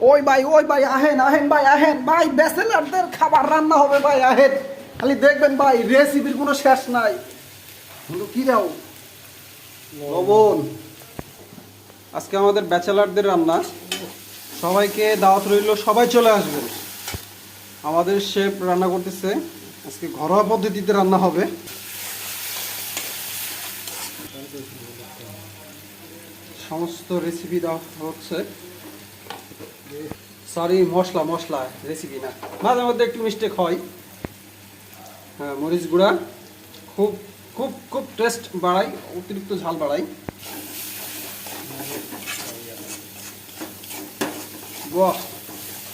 ওই ভাই আহেন আহেন ভাই আহেন ভাই, ব্যাচেলারদের খাবার রান্না হবে ভাই, আহেন। খালি দেখবেন ভাই, রেসিপির কোনো শেষ নাই। কিন্তু কি দাও? লবণ। আজকে আমাদের ব্যাচেলারদের রান্না, সবাইকে দাওয়াত রইল, সবাই চলে আসবেন। আমাদের শেফ রান্না করতেছে, আজকে ঘরোয়া পদ্ধতিতে রান্না হবে। সমস্ত রেসিপি দেওয়া হচ্ছে। সরি, মশলা রেসিপি না, মাঝে মধ্যে একটু মিস্টেক হয়। হ্যাঁ, মরিচ গুঁড়া খুব খুব খুব টেস্ট বাড়াই, অতিরিক্ত ঝাল বাড়াই। বাহ,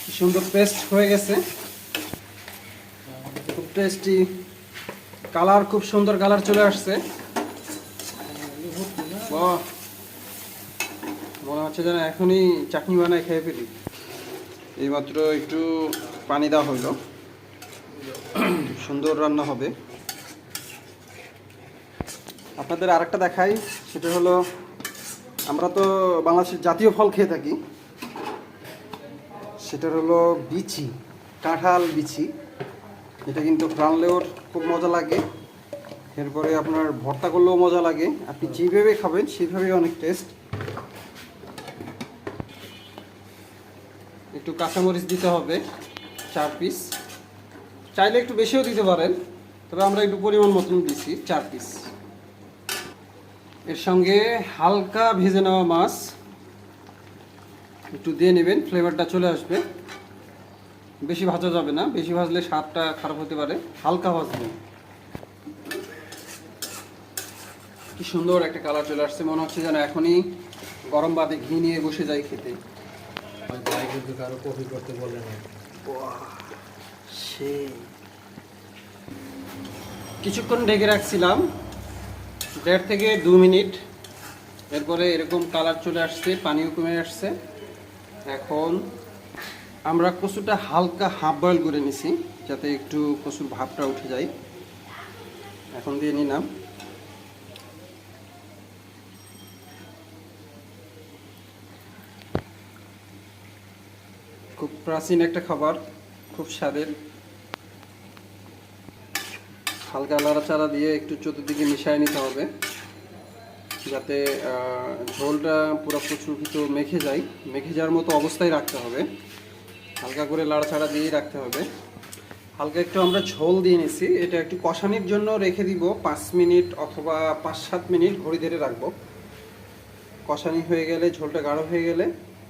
কি সুন্দর পেস্ট হয়ে গেছে, খুব টেস্টি। কালার খুব সুন্দর, কালার চলে আসছে। বাহ, মনে হচ্ছে যেন এখনই চাটনি বানায় খেয়ে ফেলি। এইমাত্র একটু পানি দেওয়া হইল, সুন্দর রান্না হবে। আপনাদের আরেকটা দেখাই, সেটা হলো, আমরা তো বাংলাদেশের জাতীয় ফল খেয়ে থাকি, সেটা হলো বিচি, কাঁঠাল বিচি। এটা কিন্তু রানলেও খুব মজা লাগে, এরপরে আপনার ভর্তা করলেও মজা লাগে। আপনি যেভাবে খাবেন সেভাবেই অনেক টেস্ট। একটু কাঁচামরিচ দিতে হবে 4 পিস, চাইলে একটু বেশিও দিতে পারেন, তবে আমরা একটু পরিমাণ মতন দিছি 4 পিস। এর সঙ্গে হালকা ভেজে নেওয়া মাছ একটু দিয়ে নেবেন, ফ্লেভারটা চলে আসবে। বেশি ভাজা যাবে না, বেশি ভাজলে স্বাদটা খারাপ হতে পারে, হালকা ভাজবেন। কি সুন্দর একটা কালার চলে আসছে, মনে হচ্ছে যেন এখনই গরম ভাতে ঘি নিয়ে বসে যাই খেতে। কারো কপি করতে বলে না। কিছুক্ষণ ঢেকে রাখছিলাম, 1.5 থেকে 2 মিনিট। এরপরে এরকম কালার চলে আসছে, পানিও কমে আসছে। এখন আমরা কচুটা হালকা হাফ বয়েল করে নিছি, যাতে একটু কচুর ভাবটা উঠে যায়। এখন দিয়ে নিলাম। খুব প্রাচীন একটা খাবার, খুব স্বাদের। হালকা নাড়াচাড়া দিয়ে একটু চতুর্দিকে মিশিয়ে নিতে হবে, যাতে ঝোলটা পুরো কচুর ভিতর মেখে যায়। মেখে যাওয়ার মতো অবস্থায় রাখতে হবে, হালকা করে নাড়াচাড়া দিয়েই রাখতে হবে। হালকা একটু আমরা ঝোল দিয়ে নিছি, এটা একটু কষানির জন্য রেখে দিব 5 মিনিট অথবা 5-7 মিনিট ঘড়ি ধরে রাখবো। কষানি হয়ে গেলে, ঝোলটা গাঢ় হয়ে গেলে